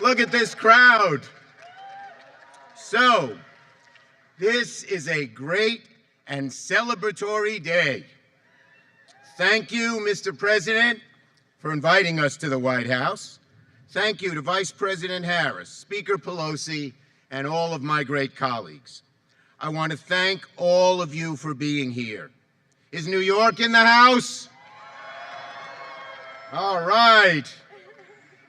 Look at this crowd. So, this is a great and celebratory day. Thank you, Mr. President, for inviting us to the White House. Thank you to Vice President Harris, Speaker Pelosi, and all of my great colleagues. I want to thank all of you for being here. Is New York in the house? All right.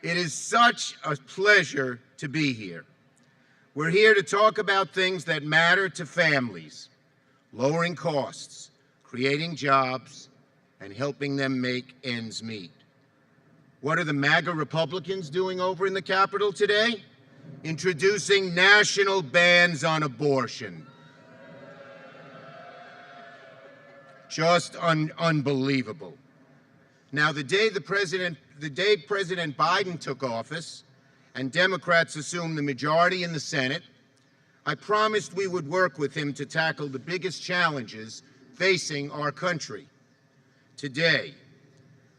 It is such a pleasure to be here. We're here to talk about things that matter to families, lowering costs, creating jobs, and helping them make ends meet. What are the MAGA Republicans doing over in the Capitol today? Introducing national bans on abortion. Just unbelievable. Now, the day President Biden took office and Democrats assumed the majority in the Senate, I promised we would work with him to tackle the biggest challenges facing our country. Today,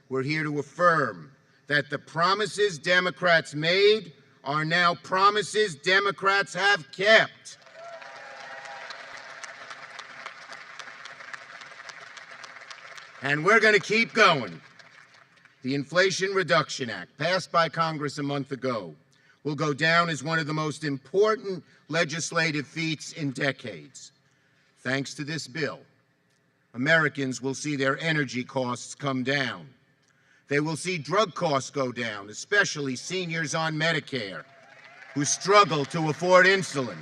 we're here to affirm that the promises Democrats made are now promises Democrats have kept. And we're going to keep going. The Inflation Reduction Act, passed by Congress a month ago, will go down as one of the most important legislative feats in decades. Thanks to this bill, Americans will see their energy costs come down. They will see drug costs go down, especially seniors on Medicare who struggle to afford insulin.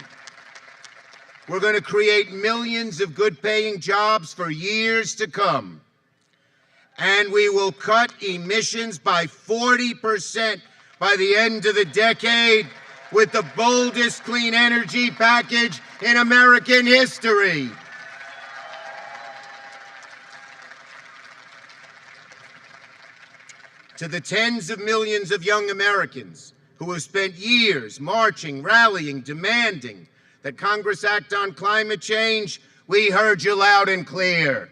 We're going to create millions of good-paying jobs for years to come. And we will cut emissions by 40% by the end of the decade with the boldest clean energy package in American history. To the tens of millions of young Americans who have spent years marching, rallying, demanding that Congress act on climate change, we heard you loud and clear.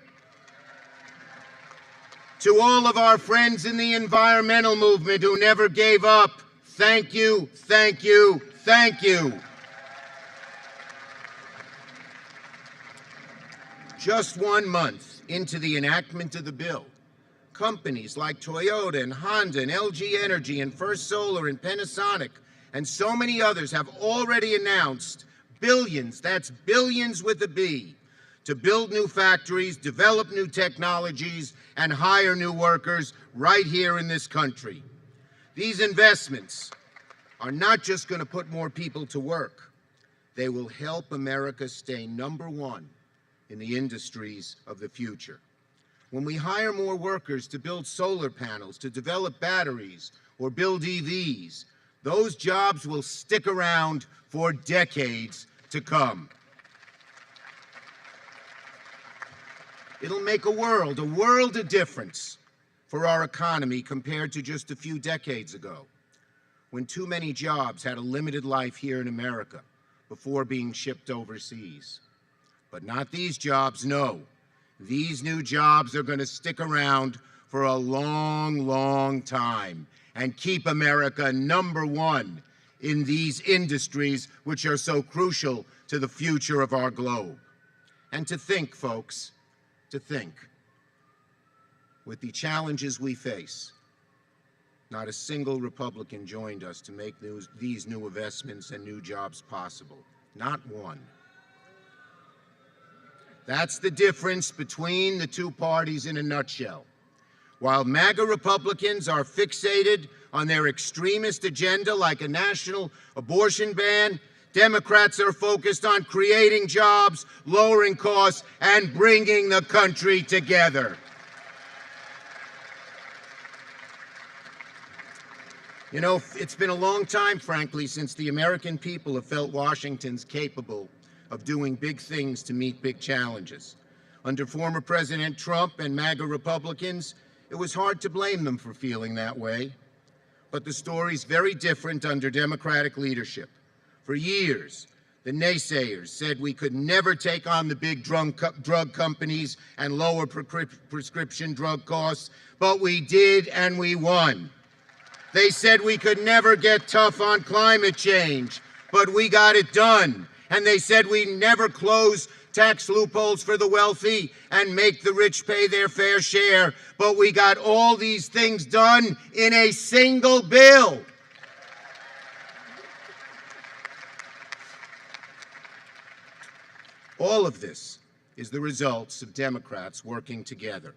To all of our friends in the environmental movement who never gave up, thank you, thank you, thank you. Just 1 month into the enactment of the bill, companies like Toyota and Honda and LG Energy and First Solar and Panasonic and so many others have already announced billions, that's billions with a B, to build new factories, develop new technologies, and hire new workers right here in this country. These investments are not just going to put more people to work. They will help America stay #1 in the industries of the future. When we hire more workers to build solar panels, to develop batteries, or build EVs, those jobs will stick around for decades to come. It'll make a world of difference for our economy compared to just a few decades ago, when too many jobs had a limited life here in America before being shipped overseas. But not these jobs, no. These new jobs are going to stick around for a long, long time and keep America #1 in these industries which are so crucial to the future of our globe. And to think, folks, to think, with the challenges we face, not a single Republican joined us to make these new investments and new jobs possible. Not one. That's the difference between the two parties in a nutshell. While MAGA Republicans are fixated on their extremist agenda like a national abortion ban, Democrats are focused on creating jobs, lowering costs, and bringing the country together. You know, it's been a long time, frankly, since the American people have felt Washington's capable of doing big things to meet big challenges. Under former President Trump and MAGA Republicans, it was hard to blame them for feeling that way. But the story's very different under Democratic leadership. For years, the naysayers said we could never take on the big drug companies and lower prescription drug costs, but we did, and we won. They said we could never get tough on climate change, but we got it done. And they said we never close tax loopholes for the wealthy and make the rich pay their fair share, but we got all these things done in a single bill. All of this is the results of Democrats working together.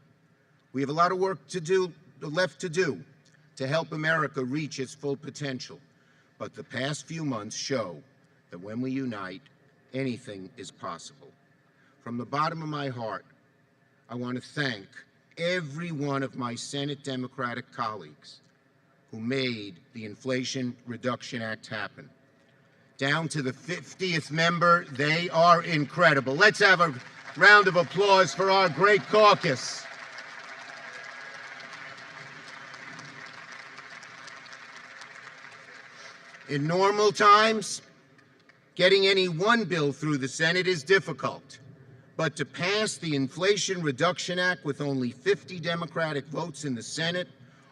We have a lot of work left to do to help America reach its full potential. But the past few months show that when we unite, anything is possible. From the bottom of my heart, I want to thank every one of my Senate Democratic colleagues who made the Inflation Reduction Act happen. Down to the 50th member, they are incredible. Let's have a round of applause for our great caucus. In normal times, getting any one bill through the Senate is difficult. But to pass the Inflation Reduction Act with only 50 Democratic votes in the Senate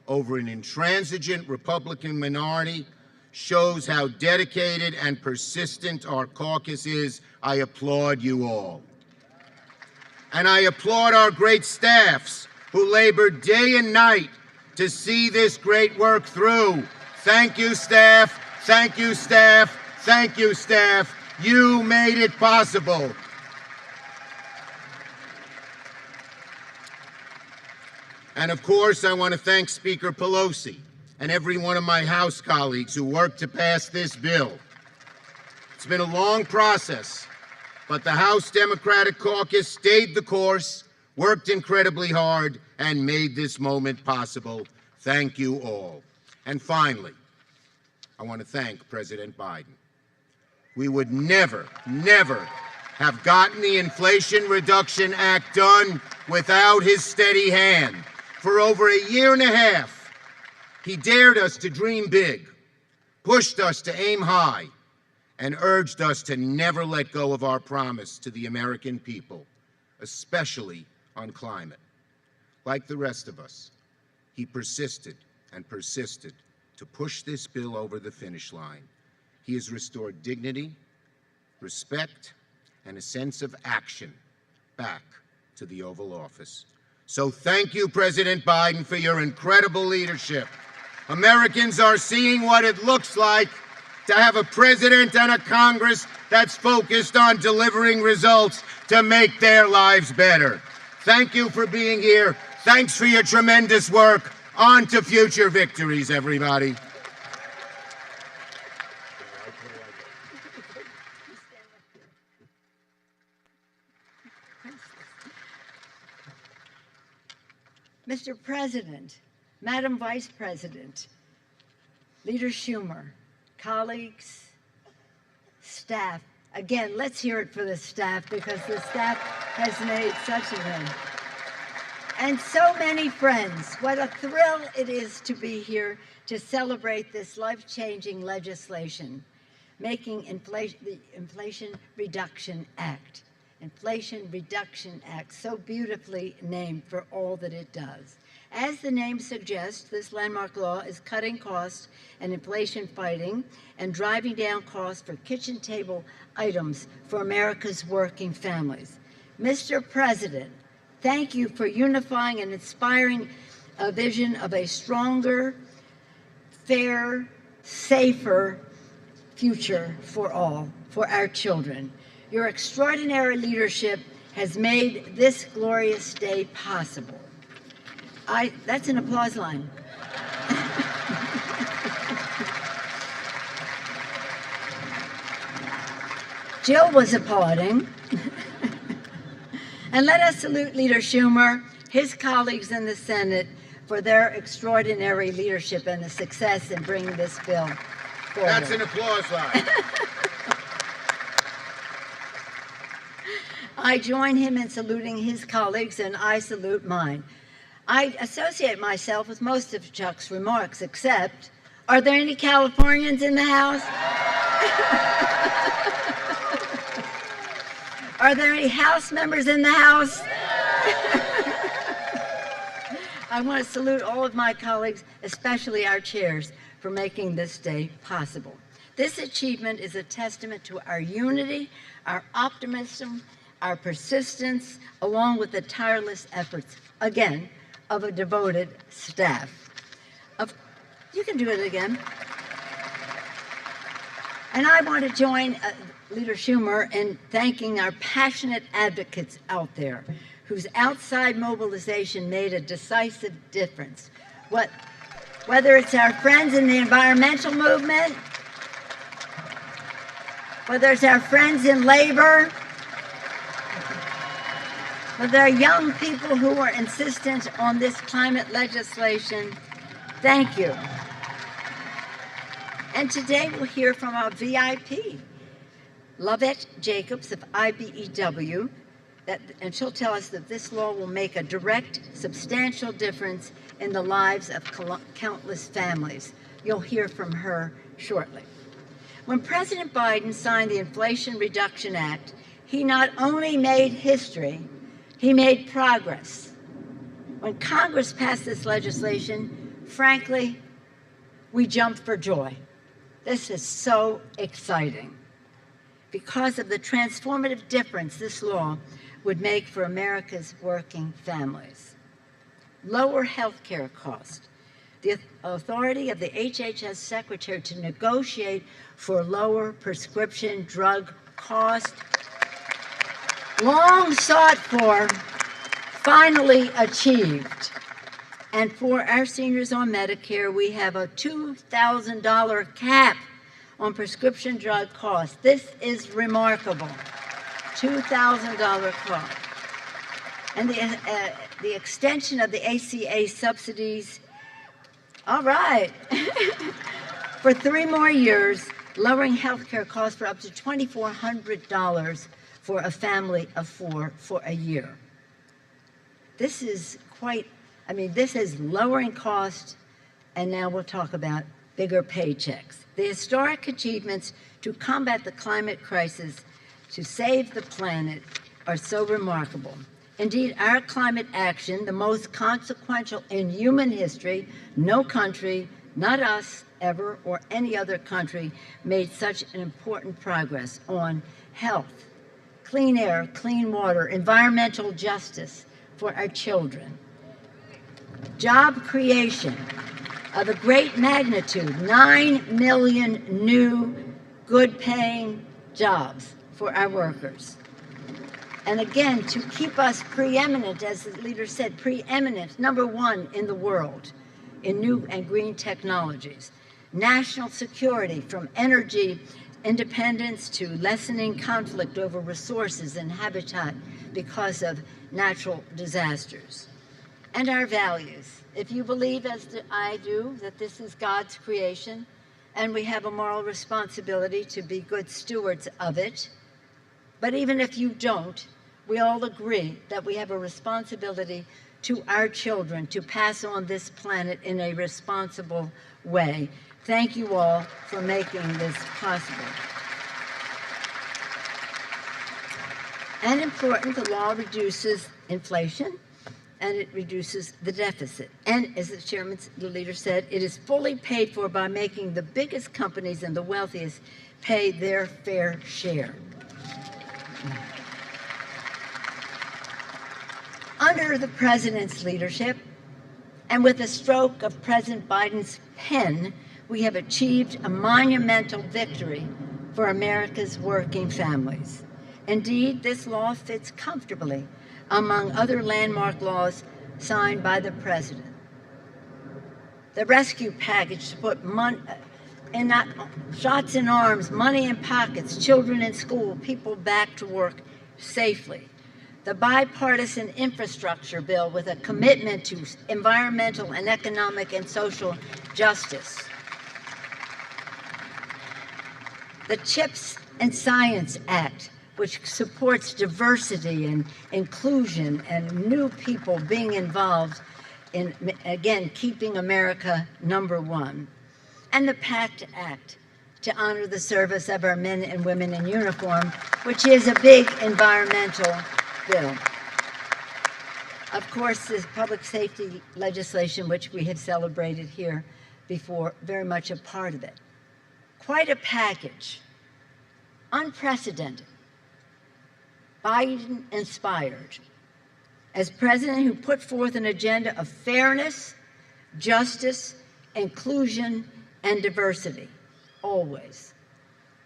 over an intransigent Republican minority shows how dedicated and persistent our caucus is. I applaud you all. And I applaud our great staffs who labored day and night to see this great work through. Thank you, staff. Thank you, staff. Thank you, staff. You made it possible. And of course, I want to thank Speaker Pelosi and every one of my House colleagues who worked to pass this bill. It's been a long process, but the House Democratic Caucus stayed the course, worked incredibly hard, and made this moment possible. Thank you all. And finally, I want to thank President Biden. We would never have gotten the Inflation Reduction Act done without his steady hand. For over a year and a half, he dared us to dream big, pushed us to aim high, and urged us to never let go of our promise to the American people, especially on climate. Like the rest of us, he persisted and persisted to push this bill over the finish line. He has restored dignity, respect, and a sense of action back to the Oval Office. So thank you, President Biden, for your incredible leadership. Americans are seeing what it looks like to have a president and a Congress that's focused on delivering results to make their lives better. Thank you for being here. Thanks for your tremendous work. On to future victories, everybody. Mr. President, Madam Vice President, Leader Schumer, colleagues, staff. Again, let's hear it for the staff because the staff has made such an end. And so many friends. What a thrill it is to be here to celebrate this life-changing legislation, making the Inflation Reduction Act. Inflation Reduction Act, so beautifully named for all that it does. As the name suggests, this landmark law is cutting costs and inflation fighting and driving down costs for kitchen table items for America's working families. Mr. President, thank you for unifying and inspiring a vision of a stronger, fair, safer future for all, for our children. Your extraordinary leadership has made this glorious day possible. That's an applause line. Jill was applauding. And let us salute Leader Schumer, his colleagues in the Senate, for their extraordinary leadership and the success in bringing this bill forward. That's an applause line. I join him in saluting his colleagues, and I salute mine. I associate myself with most of Chuck's remarks, except, are there any Californians in the House? Are there any House members in the House? I want to salute all of my colleagues, especially our chairs, for making this day possible. This achievement is a testament to our unity, our optimism, our persistence, along with the tireless efforts, again, of a devoted staff. You can do it again. And I want to join Leader Schumer in thanking our passionate advocates out there whose outside mobilization made a decisive difference. Whether it's our friends in the environmental movement, whether it's our friends in labor, whether our young people who are insistent on this climate legislation, thank you. And today we'll hear from our VIP, Lovette Jacobs of IBEW, and she'll tell us that this law will make a direct, substantial difference in the lives of countless families. You'll hear from her shortly. When President Biden signed the Inflation Reduction Act, he not only made history, he made progress. When Congress passed this legislation, frankly, we jumped for joy. This is so exciting because of the transformative difference this law would make for America's working families. Lower health care costs, the authority of the HHS Secretary to negotiate for lower prescription drug costs, long sought for, finally achieved. And for our seniors on Medicare, we have a $2,000 cap on prescription drug costs. This is remarkable. $2,000 cost. And the extension of the ACA subsidies, all right, for 3 more years, lowering health care costs for up to $2,400 for a family of 4 for a year. This is this is lowering costs, and now we'll talk about bigger paychecks. The historic achievements to combat the climate crisis, to save the planet, are so remarkable. Indeed, our climate action, the most consequential in human history, no country, not us ever, or any other country, made such an important progress on health, clean air, clean water, environmental justice for our children. Job creation of a great magnitude, 9 million new, good-paying jobs for our workers. And again, to keep us preeminent, as the leader said, preeminent, #1 in the world in new and green technologies. National security, from energy independence to lessening conflict over resources and habitat because of natural disasters. And our values. If you believe, as I do, that this is God's creation, and we have a moral responsibility to be good stewards of it, but even if you don't, we all agree that we have a responsibility to our children to pass on this planet in a responsible way. Thank you all for making this possible. And important, the law reduces inflation and it reduces the deficit. And as the leader said, it is fully paid for by making the biggest companies and the wealthiest pay their fair share. Under the president's leadership, and with the stroke of President Biden's pen, we have achieved a monumental victory for America's working families. Indeed, this law fits comfortably among other landmark laws signed by the president. The rescue package to put shots in arms, money in pockets, children in school, people back to work safely. The bipartisan infrastructure bill with a commitment to environmental and economic and social justice. The CHIPS and Science Act, which supports diversity and inclusion and new people being involved in, again, keeping America #1. And the PACT Act, to honor the service of our men and women in uniform, which is a big environmental bill. Of course, this public safety legislation, which we have celebrated here before, very much a part of it. Quite a package, unprecedented, Biden-inspired. As president, who put forth an agenda of fairness, justice, inclusion, and diversity, always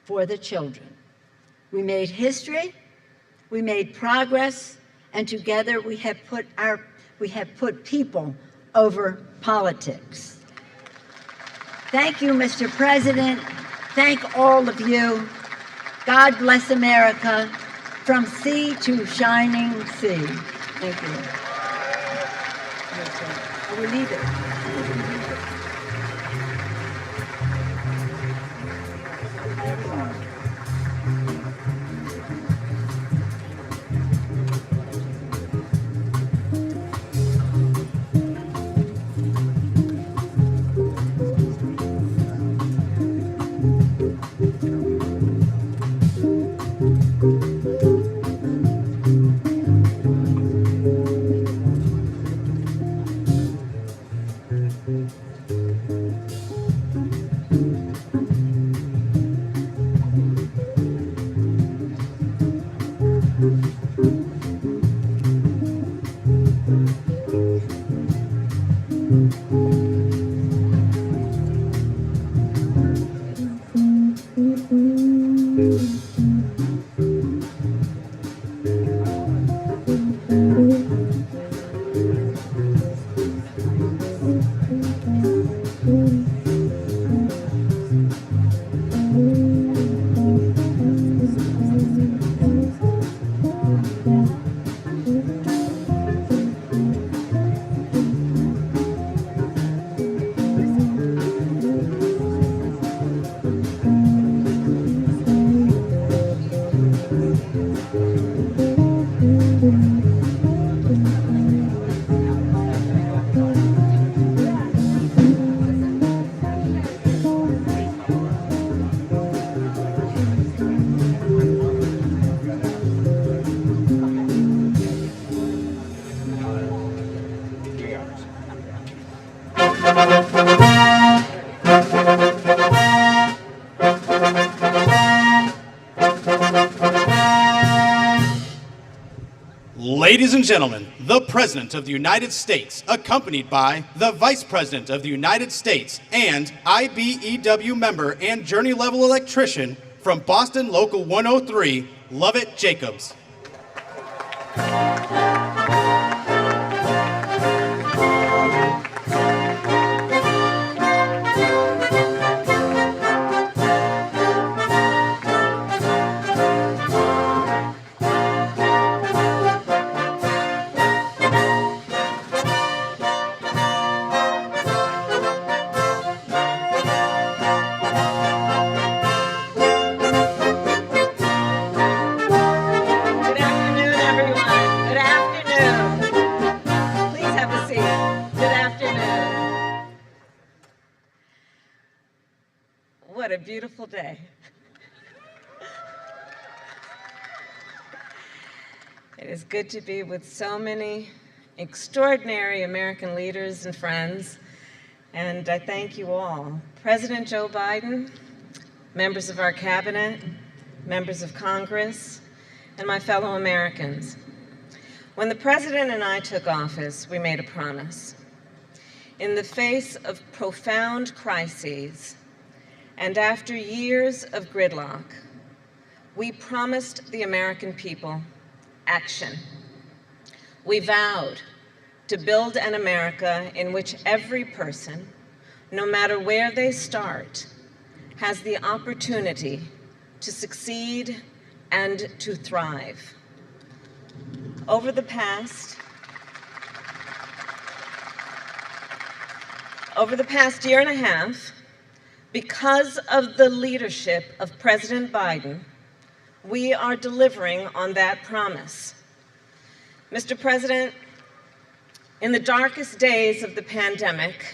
for the children. We made history, we made progress, and together we have put people over politics. Thank you, Mr. President. Thank all of you. God bless America, from sea to shining sea. Thank you. I will leave it. Ladies and gentlemen, the President of the United States, accompanied by the Vice President of the United States and IBEW member and Journey Level electrician from Boston Local 103, Lovett Jacobs. What a beautiful day. It is good to be with so many extraordinary American leaders and friends, and I thank you all. President Joe Biden, members of our cabinet, members of Congress, and my fellow Americans. When the President and I took office, we made a promise. In the face of profound crises, and after years of gridlock, we promised the American people action. We vowed to build an America in which every person, no matter where they start, has the opportunity to succeed and to thrive. Over the past year and a half, because of the leadership of President Biden, we are delivering on that promise. Mr. President, in the darkest days of the pandemic,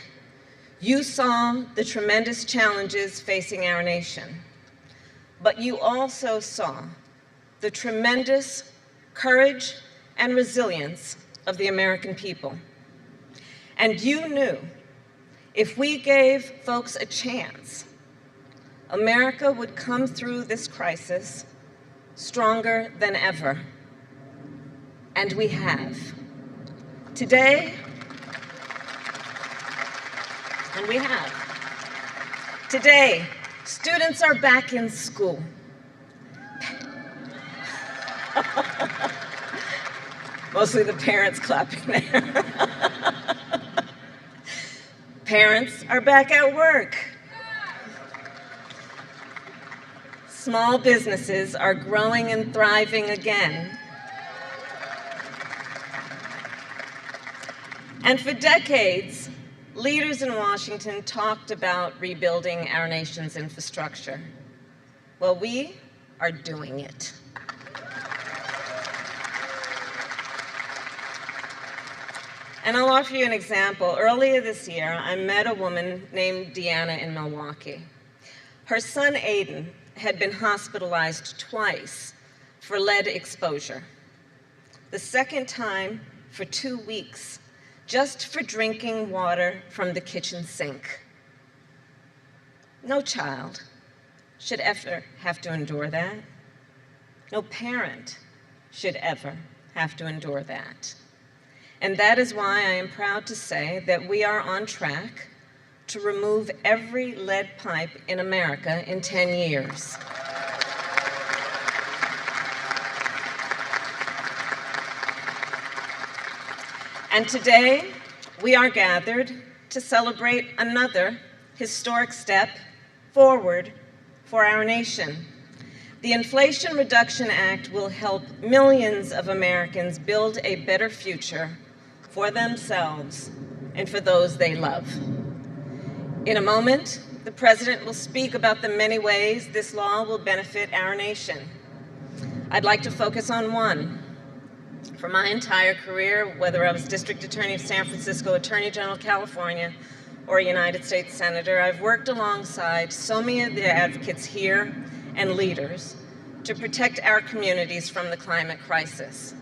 you saw the tremendous challenges facing our nation, but you also saw the tremendous courage and resilience of the American people. And you knew if we gave folks a chance, America would come through this crisis stronger than ever. And we have. Today, and we have. Today, students are back in school. Mostly the parents clapping there. Parents are back at work. Small businesses are growing and thriving again. And for decades, leaders in Washington talked about rebuilding our nation's infrastructure. Well, we are doing it. And I'll offer you an example. Earlier this year, I met a woman named Deanna in Milwaukee. Her son, Aiden, had been hospitalized twice for lead exposure. The second time for 2 weeks, just for drinking water from the kitchen sink. No child should ever have to endure that. No parent should ever have to endure that. And that is why I am proud to say that we are on track to remove every lead pipe in America in 10 years. And today, we are gathered to celebrate another historic step forward for our nation. The Inflation Reduction Act will help millions of Americans build a better future for themselves and for those they love. In a moment, the President will speak about the many ways this law will benefit our nation. I'd like to focus on one. For my entire career, whether I was District Attorney of San Francisco, Attorney General of California, or a United States Senator, I've worked alongside so many of the advocates here and leaders to protect our communities from the climate crisis.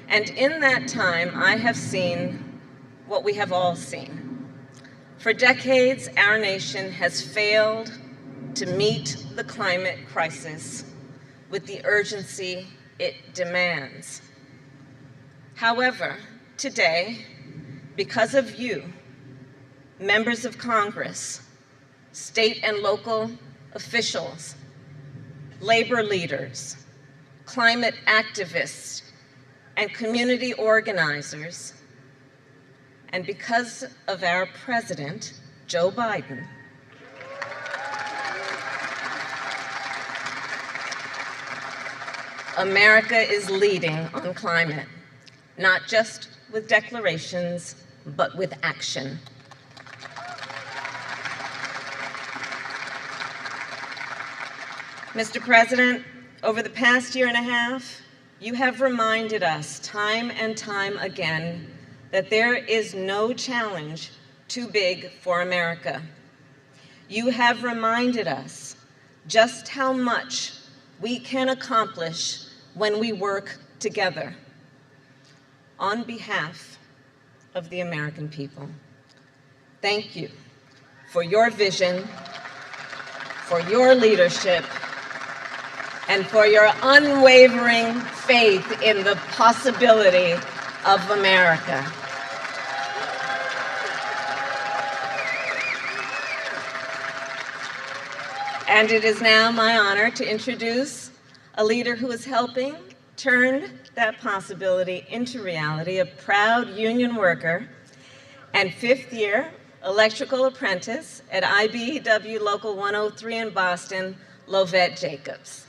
And in that time, I have seen what we have all seen. For decades, our nation has failed to meet the climate crisis with the urgency it demands. However, today, because of you, members of Congress, state and local officials, labor leaders, climate activists, and community organizers, and because of our President, Joe Biden, America is leading on climate, not just with declarations, but with action. Mr. President, over the past year and a half, you have reminded us time and time again that there is no challenge too big for America. You have reminded us just how much we can accomplish when we work together. On behalf of the American people, thank you for your vision, for your leadership, and for your unwavering faith in the possibility of America. And it is now my honor to introduce a leader who is helping turn that possibility into reality, a proud union worker and fifth-year electrical apprentice at IBEW Local 103 in Boston, Lovette Jacobs.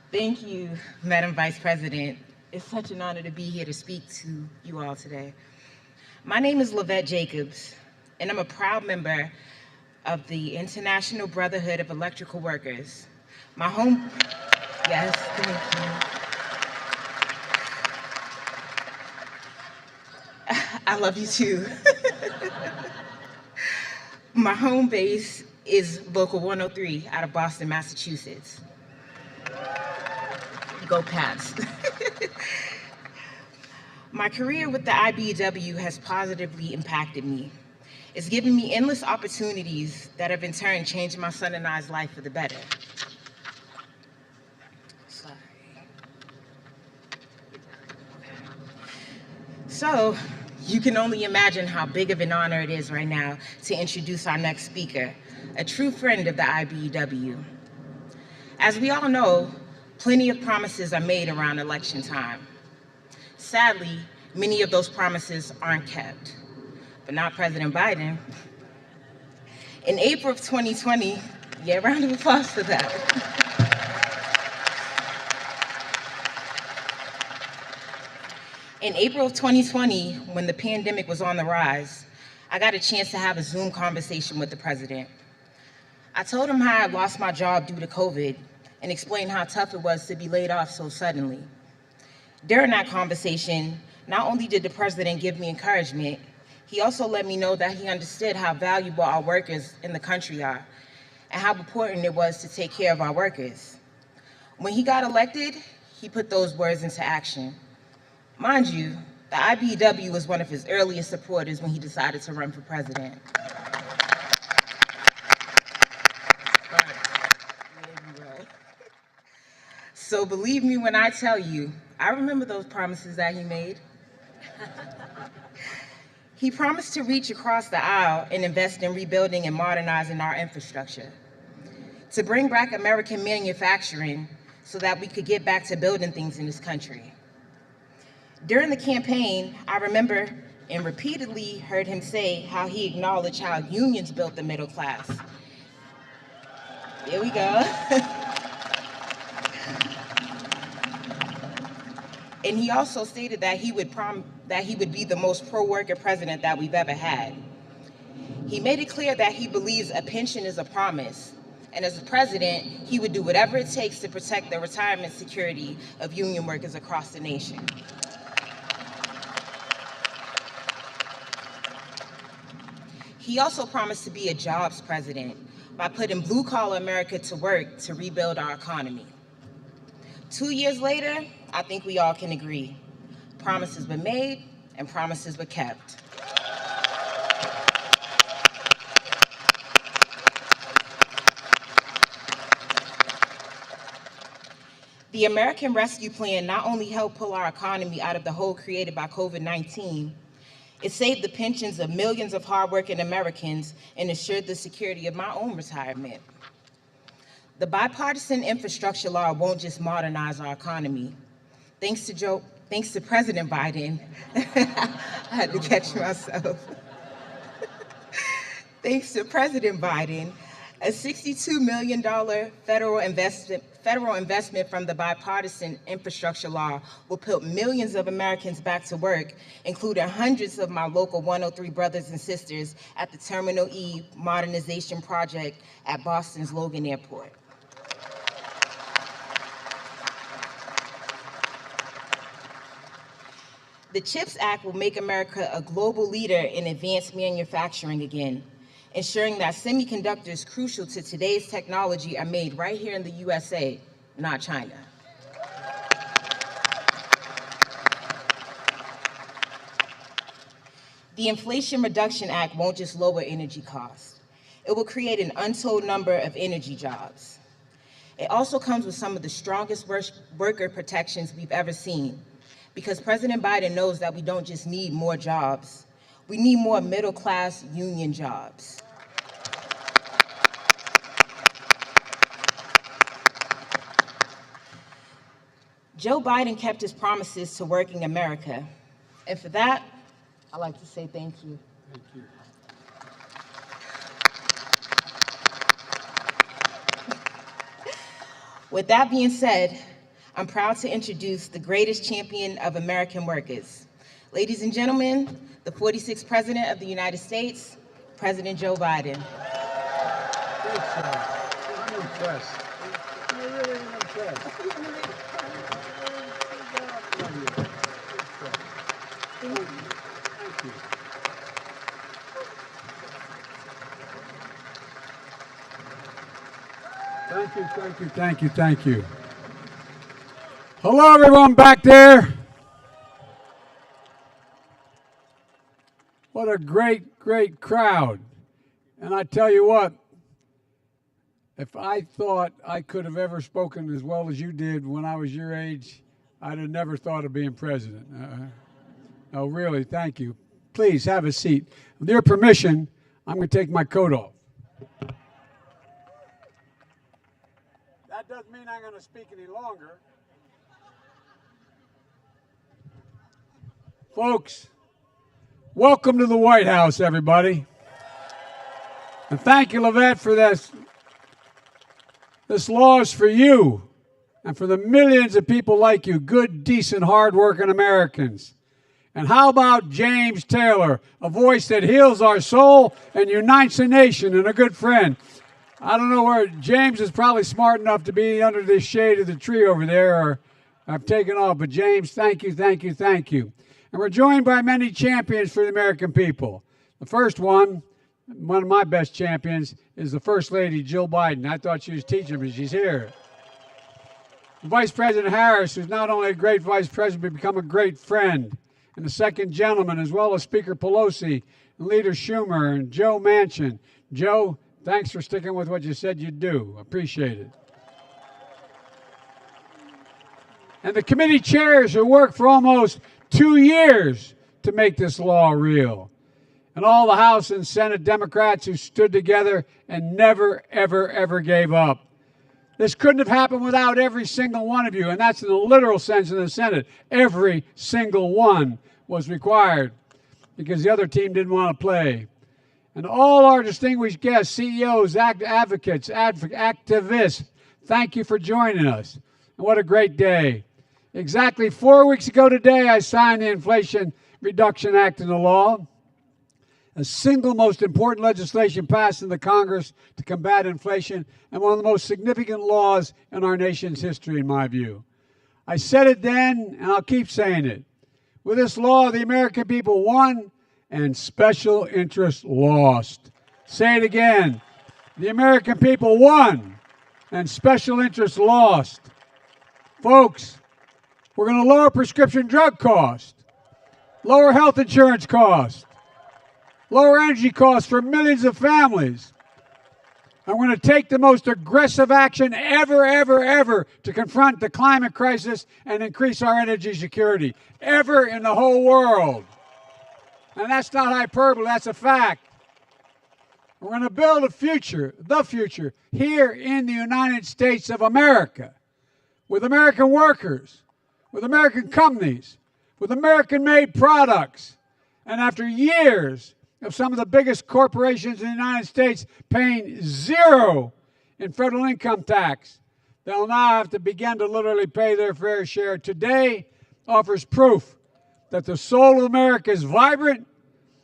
Thank you, Madam Vice President. It's such an honor to be here to speak to you all today. My name is Lovette Jacobs, and I'm a proud member of the International Brotherhood of Electrical Workers. Yes, thank you. I love you too. My home base is Local 103 out of Boston, Massachusetts. Go Pats. My career with the IBEW has positively impacted me. It's given me endless opportunities that have in turn changed my son and I's life for the better. Sorry. So, you can only imagine how big of an honor it is right now to introduce our next speaker, a true friend of the IBEW. As we all know, plenty of promises are made around election time. Sadly, many of those promises aren't kept, but not President Biden. In April of 2020, yeah, round of applause for that. In April of 2020, when the pandemic was on the rise, I got a chance to have a Zoom conversation with the president. I told him how I lost my job due to COVID and explained how tough it was to be laid off so suddenly. During that conversation, not only did the president give me encouragement, he also let me know that he understood how valuable our workers in the country are and how important it was to take care of our workers. When he got elected, he put those words into action. Mind you, the IBEW was one of his earliest supporters when he decided to run for president. So believe me when I tell you, I remember those promises that he made. He promised to reach across the aisle and invest in rebuilding and modernizing our infrastructure, to bring back American manufacturing so that we could get back to building things in this country. During the campaign, I remember and repeatedly heard him say how he acknowledged how unions built the middle class. Here we go. And he also stated that he would be the most pro-worker president that we've ever had. He made it clear that he believes a pension is a promise, and as a president, he would do whatever it takes to protect the retirement security of union workers across the nation. He also promised to be a jobs president by putting blue-collar America to work to rebuild our economy. 2 years later, I think we all can agree. Promises were made and promises were kept. The American Rescue Plan not only helped pull our economy out of the hole created by COVID-19, it saved the pensions of millions of hardworking Americans and assured the security of my own retirement. The bipartisan infrastructure law won't just modernize our economy. Thanks to President Biden, I had to catch myself. Thanks to President Biden, a $62 million federal investment from the bipartisan infrastructure law will put millions of Americans back to work, including hundreds of my local 103 brothers and sisters at the Terminal E modernization project at Boston's Logan Airport. The CHIPS Act will make America a global leader in advanced manufacturing again, ensuring that semiconductors crucial to today's technology are made right here in the USA, not China. The Inflation Reduction Act won't just lower energy costs. It will create an untold number of energy jobs. It also comes with some of the strongest worker protections we've ever seen, because President Biden knows that we don't just need more jobs, we need more middle-class union jobs. Joe Biden kept his promises to working America, and for that, I'd like to say thank you. Thank you. With that being said, I'm proud to introduce the greatest champion of American workers. Ladies and gentlemen, the 46th President of the United States, President Joe Biden. Great job. I'm impressed. I really am impressed. Thank you. Thank you, thank you, thank you. Hello, everyone back there. What a great, great crowd. And I tell you what, if I thought I could have ever spoken as well as you did when I was your age, I'd have never thought of being president. No, really, thank you. Please have a seat. With your permission, I'm going to take my coat off. That doesn't mean I'm going to speak any longer. Folks, welcome to the White House, everybody. And thank you, Lavette, for this. This law is for you and for the millions of people like you, good, decent, hard-working Americans. And how about James Taylor, a voice that heals our soul and unites a nation and a good friend? I don't know where James is probably smart enough to be under the shade of the tree over there, or I've taken off. But James, thank you, thank you, thank you. And we're joined by many champions for the American people. The first one of my best champions, is the First Lady, Jill Biden. I thought she was teaching, but she's here. Vice President Harris, who's not only a great vice president, but become a great friend. And the second gentleman, as well as Speaker Pelosi, and Leader Schumer, and Joe Manchin. Joe, thanks for sticking with what you said you'd do. Appreciate it. And the committee chairs who worked for almost 2 years to make this law real. And all the House and Senate Democrats who stood together and never, ever, ever gave up. This couldn't have happened without every single one of you, and that's in the literal sense in the Senate. Every single one was required because the other team didn't want to play. And all our distinguished guests, CEOs, advocates, activists, thank you for joining us. And what a great day. Exactly 4 weeks ago today, I signed the Inflation Reduction Act into law, a single most important legislation passed in the Congress to combat inflation, and one of the most significant laws in our nation's history, in my view. I said it then, and I'll keep saying it. With this law, the American people won, and special interests lost. Say it again. The American people won, and special interests lost. Folks, we're going to lower prescription drug costs, lower health insurance costs, lower energy costs for millions of families. And we're going to take the most aggressive action ever to confront the climate crisis and increase our energy security, ever in the whole world. And that's not hyperbole, that's a fact. We're going to build a future, the future, here in the United States of America, with American workers, with American companies, with American-made products. And after years of some of the biggest corporations in the United States paying zero in federal income tax, they'll now have to begin to literally pay their fair share. Today offers proof that the soul of America is vibrant,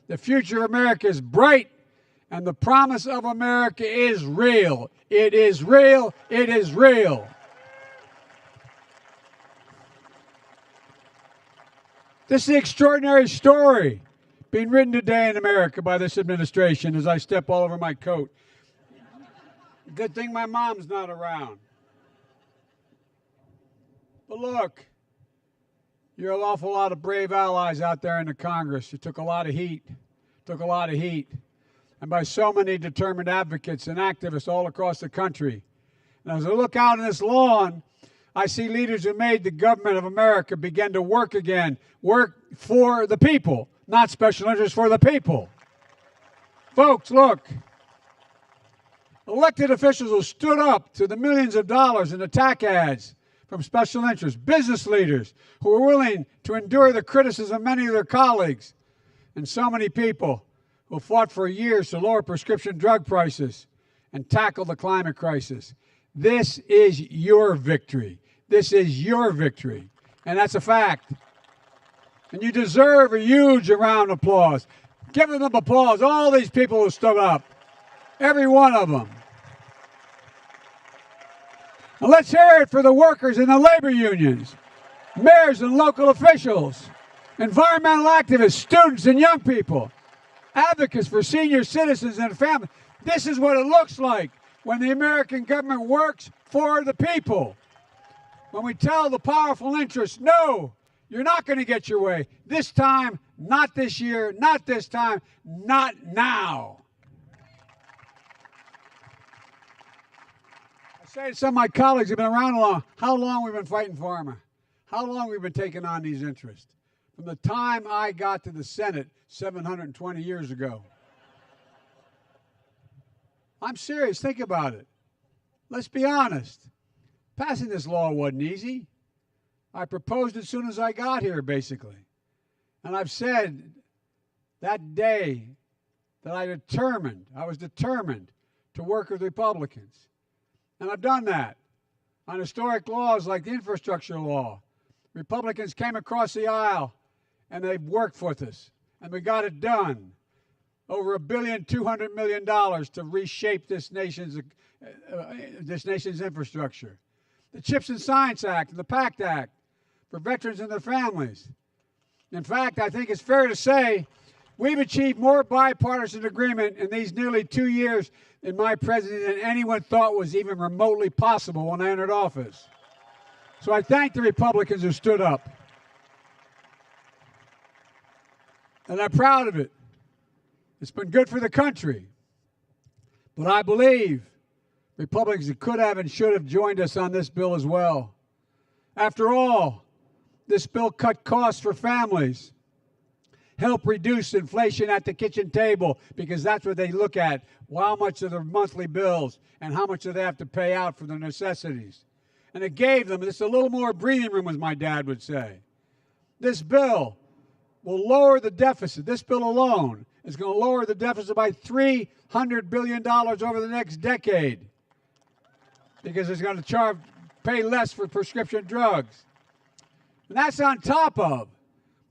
the future of America is bright, and the promise of America is real. It is real. It is real. This is the extraordinary story being written today in America by this administration as I step all over my coat. Good thing my mom's not around. But look, you're an awful lot of brave allies out there in the Congress. It took a lot of heat, and by so many determined advocates and activists all across the country. And as I look out on this lawn, I see leaders who made the government of America begin to work again, work for the people, not special interests, for the people. Folks, look. Elected officials who stood up to the millions of dollars in attack ads from special interests, business leaders who were willing to endure the criticism of many of their colleagues, and so many people who fought for years to lower prescription drug prices and tackle the climate crisis. This is your victory. This is your victory, and that's a fact. And you deserve a huge round of applause. Give them applause, all these people who stood up, every one of them. And let's hear it for the workers in the labor unions, mayors and local officials, environmental activists, students and young people, advocates for senior citizens and families. This is what it looks like when the American government works for the people. When we tell the powerful interests, no, you're not going to get your way. This time, not this year, not this time, not now. I say to some of my colleagues who've been around a long, how long we've been fighting pharma, how long we've been taking on these interests. From the time I got to the Senate 720 years ago. I'm serious, think about it. Let's be honest. Passing this law wasn't easy. I proposed as soon as I got here, basically. And I've said that day that I was determined to work with Republicans. And I've done that on historic laws like the infrastructure law. Republicans came across the aisle and they've worked with us. And we got it done. Over $1.2 billion to reshape this nation's infrastructure. The CHIPS and Science Act and the PACT Act for veterans and their families. In fact, I think it's fair to say we've achieved more bipartisan agreement in these nearly 2 years in my presidency than anyone thought was even remotely possible when I entered office. So I thank the Republicans who stood up. And I'm proud of it. It's been good for the country. But I believe Republicans could have and should have joined us on this bill as well. After all, this bill cut costs for families, help reduce inflation at the kitchen table, because that's what they look at, how much of their monthly bills and how much do they have to pay out for their necessities. And it gave them just a little more breathing room, as my dad would say. This bill will lower the deficit. This bill alone is going to lower the deficit by $300 billion over the next decade, because it's going to pay less for prescription drugs. And that's on top of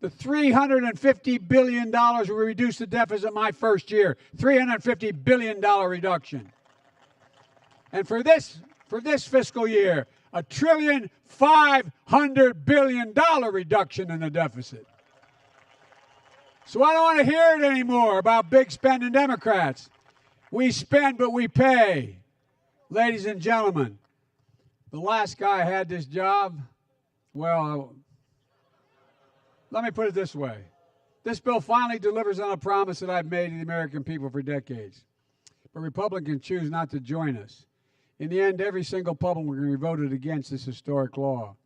the $350 billion we reduced the deficit my first year, $350 billion reduction. And for this fiscal year, $1.5 trillion reduction in the deficit. So I don't want to hear it anymore about big spending Democrats. We spend, but we pay. Ladies and gentlemen, the last guy had this job. Well, let me put it this way. This bill finally delivers on a promise that I've made to the American people for decades. But Republicans choose not to join us. In the end, every single Republican voted against this historic law.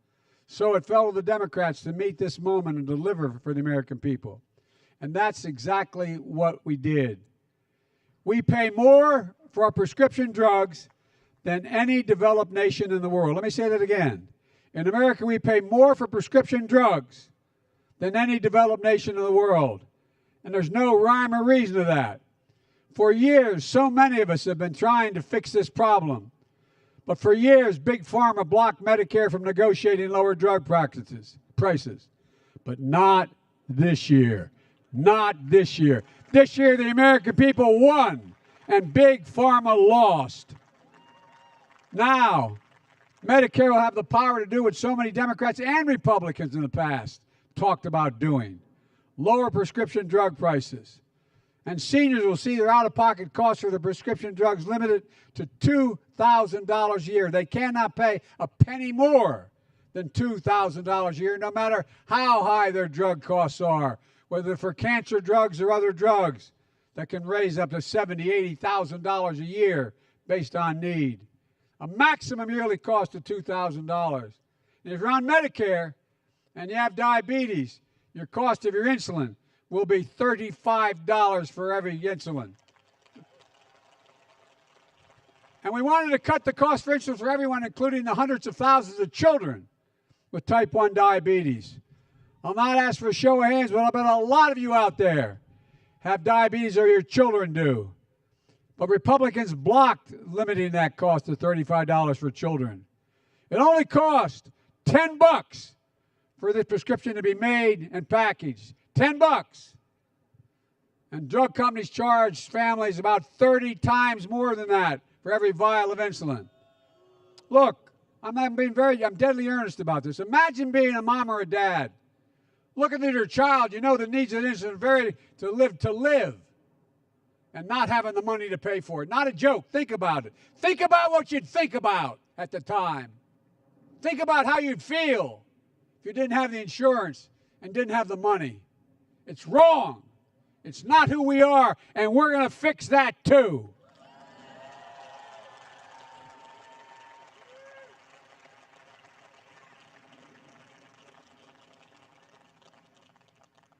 So it fell to the Democrats to meet this moment and deliver for the American people. And that's exactly what we did. We pay more for our prescription drugs than any developed nation in the world. Let me say that again. In America, we pay more for prescription drugs than any developed nation in the world. And there's no rhyme or reason to that. For years, so many of us have been trying to fix this problem. But for years, Big Pharma blocked Medicare from negotiating lower drug prices. But not this year. Not this year. This year, the American people won, and Big Pharma lost. Now, Medicare will have the power to do what so many Democrats and Republicans in the past talked about doing: lower prescription drug prices. And seniors will see their out-of-pocket costs for their prescription drugs limited to $2,000 a year. They cannot pay a penny more than $2,000 a year, no matter how high their drug costs are, whether for cancer drugs or other drugs that can raise up to $70,000, $80,000 a year based on need. A maximum yearly cost of $2,000. And if you're on Medicare and you have diabetes, your cost of your insulin will be $35 for every insulin. And we wanted to cut the cost for insulin for everyone, including the hundreds of thousands of children with type 1 diabetes. I'll not ask for a show of hands, but I bet a lot of you out there have diabetes or your children do. But Republicans blocked limiting that cost to $35 for children. It only cost $10 for this prescription to be made and packaged. $10. And drug companies charge families about 30 times more than that for every vial of insulin. Look, I'm deadly earnest about this. Imagine being a mom or a dad. Looking at your child, you know the needs of insulin to live. and not having the money to pay for it. Not a joke. Think about it. Think about what you'd think about at the time. Think about how you'd feel if you didn't have the insurance and didn't have the money. It's wrong. It's not who we are, and we're going to fix that too.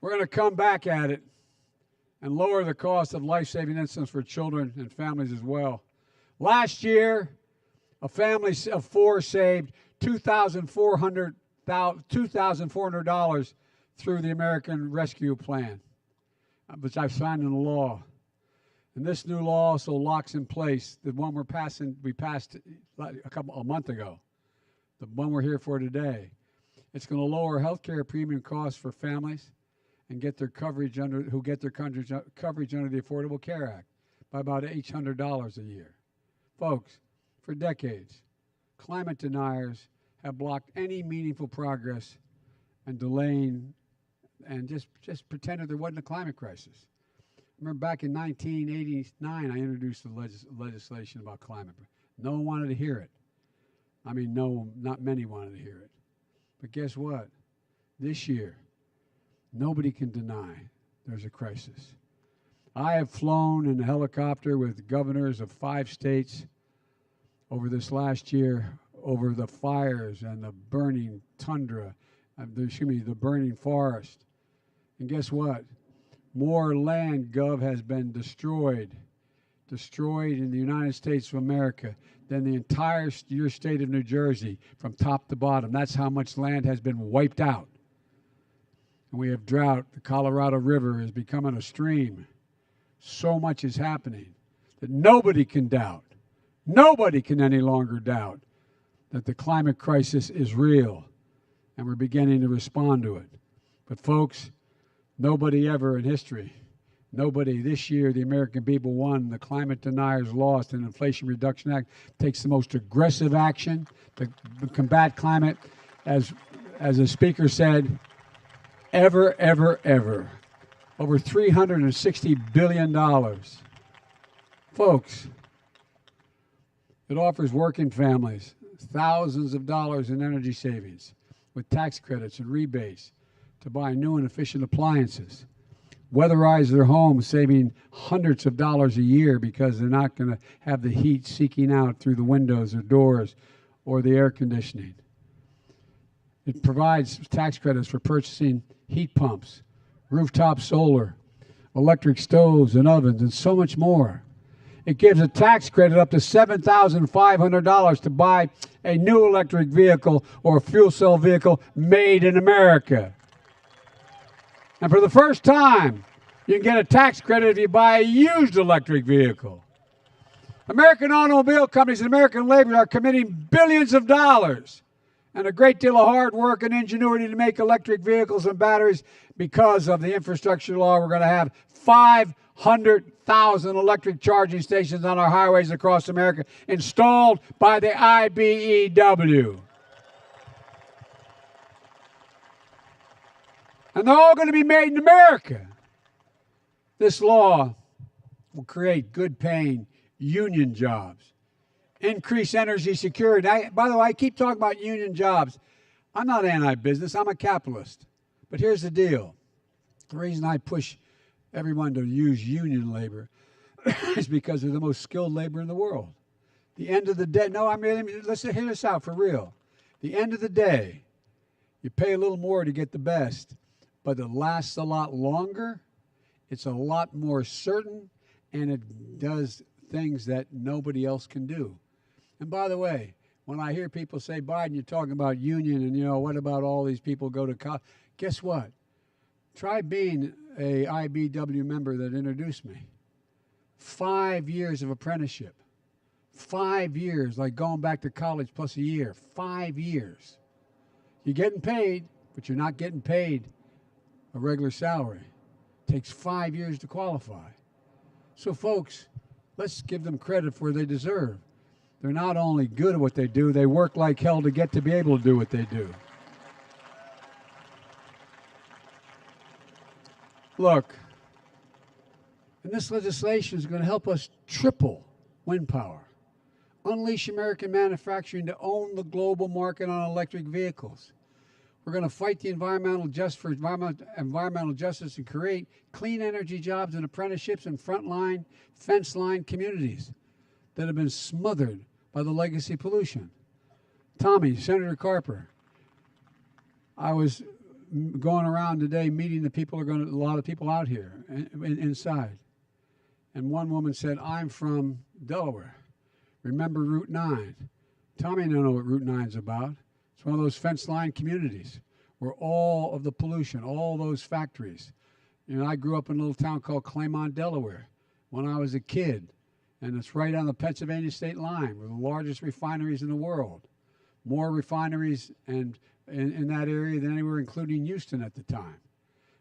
We're going to come back at it and lower the cost of life-saving insulin for children and families as well. Last year, a family of four saved $2,400 through the American Rescue Plan, which I've signed into law. And this new law also locks in place the one we passed a month ago, the one we're here for today. It's going to lower health care premium costs for families and get their coverage under the Affordable Care Act by about $800 a year. Folks, for decades, climate deniers have blocked any meaningful progress and delaying and just pretended there wasn't a climate crisis. I remember back in 1989, I introduced the legislation about climate. No one wanted to hear it. I mean, no, not many wanted to hear it. But guess what? This year, nobody can deny there's a crisis. I have flown in a helicopter with governors of 5 states over this last year over the fires and the burning tundra, the burning forest. And guess what? More land, Gov, has been destroyed in the United States of America than the entire your state of New Jersey from top to bottom. That's how much land has been wiped out. And we have drought. The Colorado River is becoming a stream. So much is happening that nobody can doubt. Nobody can any longer doubt that the climate crisis is real, and we're beginning to respond to it. But folks, nobody ever in history, nobody this year, the American people won, the climate deniers lost, and the Inflation Reduction Act takes the most aggressive action to combat climate, as the speaker said, ever. Over $360 billion. Folks, it offers working families thousands of dollars in energy savings with tax credits and rebates to buy new and efficient appliances. Weatherize their homes, saving hundreds of dollars a year because they're not going to have the heat seeking out through the windows or doors or the air conditioning. It provides tax credits for purchasing heat pumps, rooftop solar, electric stoves and ovens, and so much more. It gives a tax credit up to $7,500 to buy a new electric vehicle or a fuel cell vehicle made in America. And for the first time, you can get a tax credit if you buy a used electric vehicle. American automobile companies and American labor are committing billions of dollars and a great deal of hard work and ingenuity to make electric vehicles and batteries. Because of the infrastructure law, we're going to have 500,000 electric charging stations on our highways across America installed by the IBEW. And they're all going to be made in America. This law will create good-paying union jobs, increase energy security. By the way, I keep talking about union jobs. I'm not anti-business. I'm a capitalist. But here's the deal. The reason I push everyone to use union labor is because they're the most skilled labor in the world. The end of the day, let's hear this out for real. The end of the day, you pay a little more to get the best, but it lasts a lot longer, it's a lot more certain, and it does things that nobody else can do. And by the way, when I hear people say, Biden, you're talking about union, and what about all these people go to college? Guess what? Try being a IBEW member that introduced me. 5 years of apprenticeship. 5 years, like going back to college plus a year. 5 years. You're getting paid, but you're not getting paid a regular salary. It takes 5 years to qualify. So folks, let's give them credit for what they deserve. They're not only good at what they do, they work like hell to get to be able to do what they do. Look, And this legislation is going to help us triple wind power, unleash American manufacturing to own the global market on electric vehicles. We're going to fight the environmental justice and create clean energy jobs and apprenticeships in frontline, fence-line communities that have been smothered by the legacy pollution. Tommy, Senator Carper, I was going around today meeting a lot of people out here inside. And one woman said, I'm from Delaware. Remember Route 9? Tommy don't know what Route 9 is about. It's one of those fence-line communities where all of the pollution, all those factories. You know, I grew up in a little town called Claymont, Delaware, when I was a kid. And it's right on the Pennsylvania state line. We're the largest refineries in the world. More refineries and in that area than anywhere, including Houston at the time.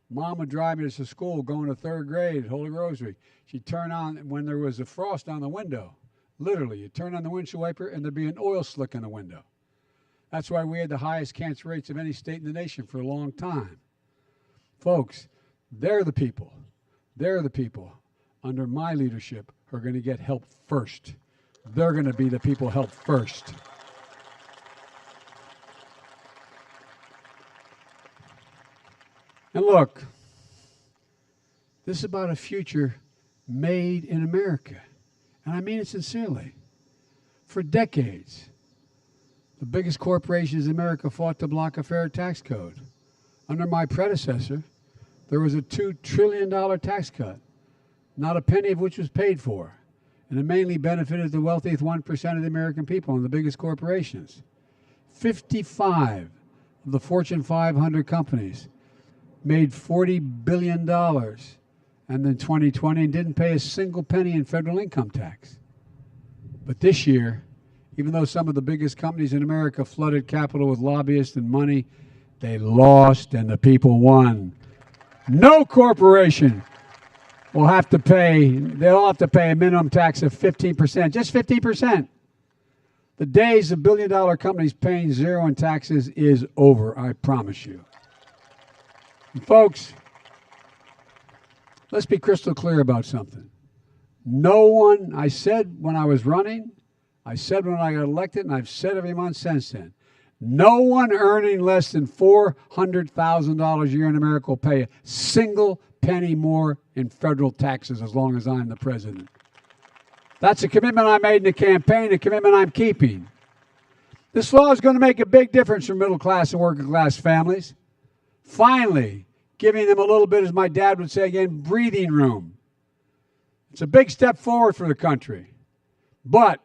Mom would drive me to school going to third grade at Holy Rosary. She'd turn on, when there was a frost on the window, literally, you'd turn on the windshield wiper and there'd be an oil slick in the window. That's why we had the highest cancer rates of any state in the nation for a long time. Folks, they're the people under my leadership who are going to get help first. They're going to be the people helped first. And look, this is about a future made in America. And I mean it sincerely. For decades, the biggest corporations in America fought to block a fair tax code. Under my predecessor, there was a $2 trillion tax cut, not a penny of which was paid for. And it mainly benefited the wealthiest 1% of the American people and the biggest corporations. 55 of the Fortune 500 companies made $40 billion and in 2020 and didn't pay a single penny in federal income tax. But this year, even though some of the biggest companies in America flooded capital with lobbyists and money, they lost and the people won. No corporation will have to pay, they'll have to pay a minimum tax of 15%, just 15%. The days of billion-dollar companies paying zero in taxes is over, I promise you. And folks, let's be crystal clear about something. No one, I said when I was running, I said when I got elected, and I've said every month since then, no one earning less than $400,000 a year in America will pay a single penny more in federal taxes as long as I'm the president. That's a commitment I made in the campaign, a commitment I'm keeping. This law is going to make a big difference for middle class and working class families. Finally, giving them a little bit, as my dad would say again, breathing room. It's a big step forward for the country. But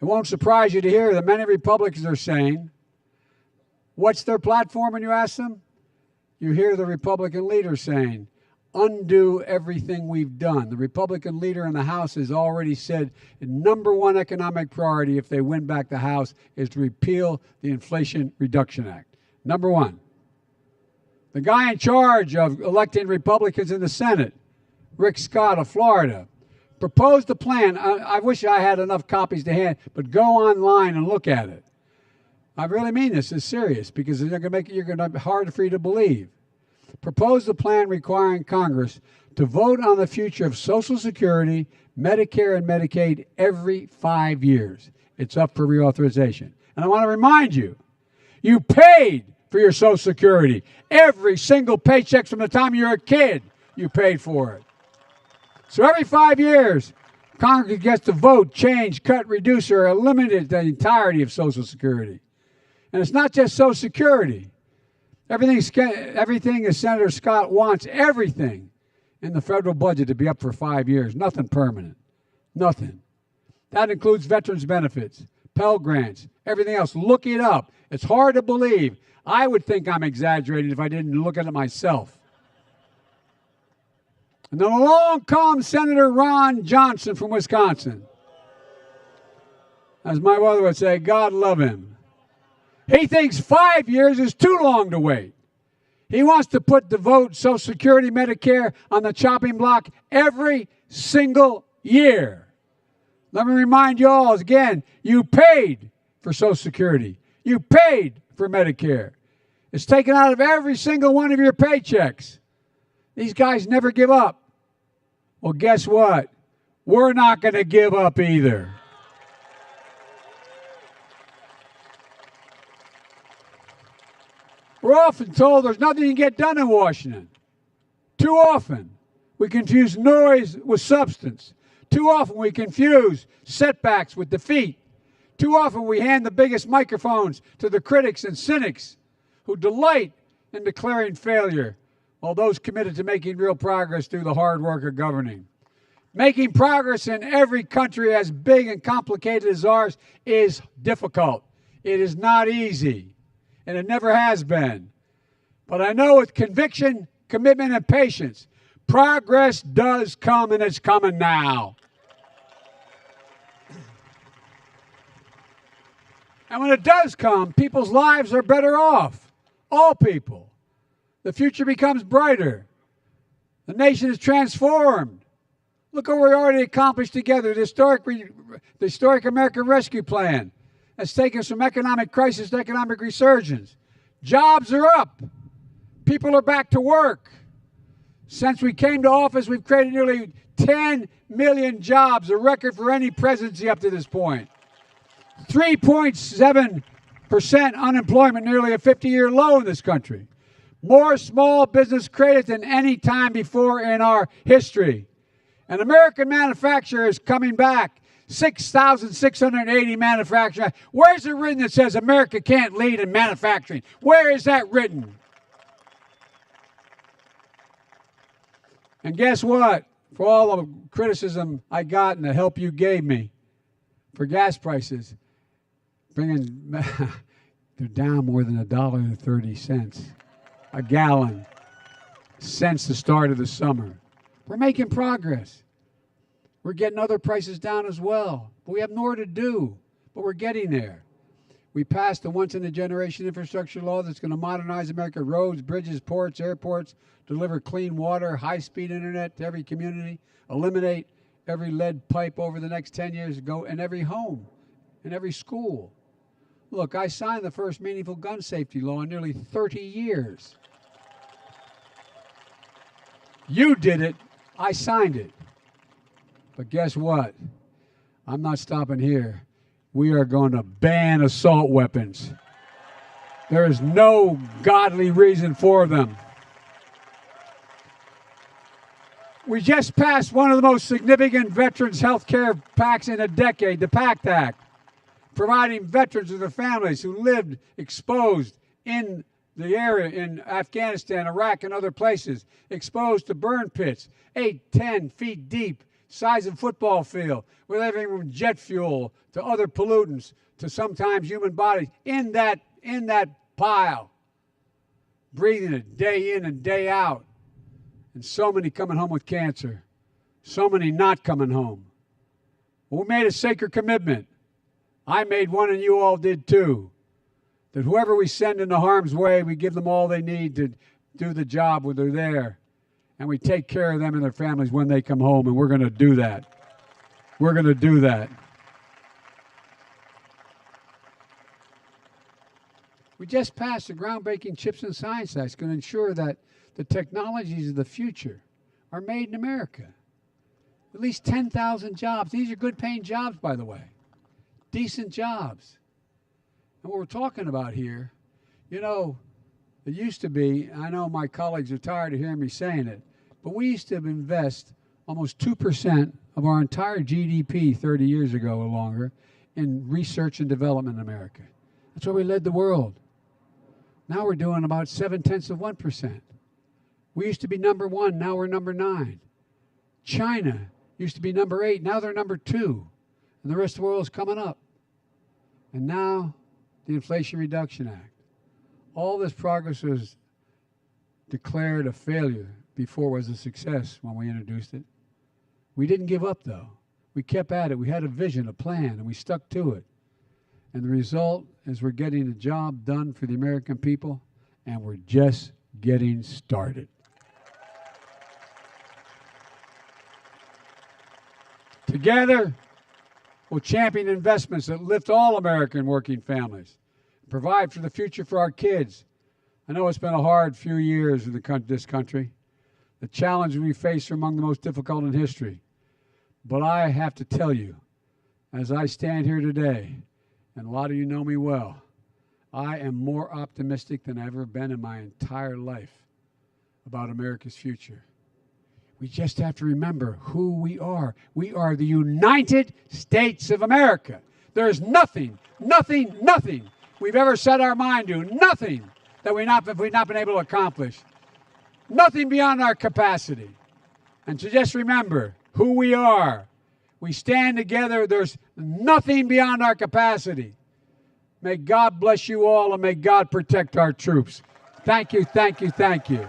it won't surprise you to hear that many Republicans are saying, what's their platform when you ask them? You hear the Republican leader saying, undo everything we've done. The Republican leader in the House has already said the number one economic priority if they win back the House is to repeal the Inflation Reduction Act. Number one. The guy in charge of electing Republicans in the Senate, Rick Scott of Florida, proposed a plan. I wish I had enough copies to hand, but go online and look at it. I really mean this is serious because they're going to make it hard for you to believe. Proposed a plan requiring Congress to vote on the future of Social Security, Medicare, and Medicaid every 5 years. It's up for reauthorization. And I want to remind you, you paid for your Social Security. Every single paycheck from the time you were a kid, you paid for it. So every 5 years, Congress gets to vote, change, cut, reduce, or eliminate the entirety of Social Security. And it's not just Social Security. Everything as Senator Scott wants, everything in the federal budget to be up for 5 years. Nothing permanent. Nothing. That includes veterans benefits, Pell Grants, everything else. Look it up. It's hard to believe. I would think I'm exaggerating if I didn't look at it myself. And then along comes Senator Ron Johnson from Wisconsin. As my mother would say, God love him. He thinks 5 years is too long to wait. He wants to put the vote, Social Security, Medicare on the chopping block every single year. Let me remind you all again, you paid for Social Security. You paid for Medicare. It's taken out of every single one of your paychecks. These guys never give up. Well, guess what? We're not going to give up either. We're often told there's nothing you can get done in Washington. Too often, we confuse noise with substance. Too often, we confuse setbacks with defeat. Too often, we hand the biggest microphones to the critics and cynics who delight in declaring failure, while those committed to making real progress do the hard work of governing. Making progress in every country as big and complicated as ours is difficult. It is not easy, and it never has been. But I know with conviction, commitment, and patience, progress does come, and it's coming now. And when it does come, people's lives are better off. All people. The future becomes brighter. The nation is transformed. Look what we already accomplished together. The historic American Rescue Plan has taken us from economic crisis to economic resurgence. Jobs are up. People are back to work. Since we came to office, we've created nearly 10 million jobs, a record for any presidency up to this point. 3.7% unemployment, nearly a 50-year low in this country. More small business created than any time before in our history. And American manufacturing is coming back. 6,680 manufacturers. Where's it written that says America can't lead in manufacturing? Where is that written? And guess what? For all the criticism I got and the help you gave me for gas prices, they're down more than $1.30 a gallon since the start of the summer. We're making progress. We're getting other prices down as well. But we have more to do, but we're getting there. We passed a once-in-a-generation infrastructure law that's going to modernize America's roads, bridges, ports, airports, deliver clean water, high-speed internet to every community, eliminate every lead pipe over the next 10 years, go in every home, in every school. Look, I signed the first meaningful gun safety law in nearly 30 years. You did it. I signed it. But guess what? I'm not stopping here. We are going to ban assault weapons. There is no godly reason for them. We just passed one of the most significant veterans health care pacts in a decade, the PACT Act, providing veterans and their families who lived exposed in the area in Afghanistan, Iraq, and other places, exposed to burn pits, 8, 10 feet deep, size of football field, with everything from jet fuel to other pollutants to sometimes human bodies in that pile, breathing it day in and day out. And so many coming home with cancer, so many not coming home. Well, we made a sacred commitment. I made one and you all did too. That whoever we send into harm's way, we give them all they need to do the job when they're there. And we take care of them and their families when they come home, and we're going to do that. We're going to do that. We just passed the groundbreaking Chips and Science Act. It's going to ensure that the technologies of the future are made in America. At least 10,000 jobs. These are good paying jobs, by the way. Decent jobs. And what we're talking about here, you know, it used to be, I know my colleagues are tired of hearing me saying it, but we used to invest almost 2% of our entire GDP 30 years ago or longer in research and development in America. That's where we led the world. Now we're doing about 0.7%. We used to be number 1, now we're number 9. China used to be number 8, now they're number 2. And the rest of the world is coming up. And now, the Inflation Reduction Act. All this progress was declared a failure before it was a success when we introduced it. We didn't give up, though. We kept at it. We had a vision, a plan, and we stuck to it. And the result is we're getting the job done for the American people, and we're just getting started. Together, we'll champion investments that lift all American working families, provide for the future for our kids. I know it's been a hard few years in this country. The challenges we face are among the most difficult in history. But I have to tell you, as I stand here today, and a lot of you know me well, I am more optimistic than I've ever been in my entire life about America's future. We just have to remember who we are. We are the United States of America. There's nothing we've ever set our mind to, nothing that we've not been able to accomplish. Nothing beyond our capacity. And to just remember who we are. We stand together. There's nothing beyond our capacity. May God bless you all, and may God protect our troops. Thank you, thank you, thank you.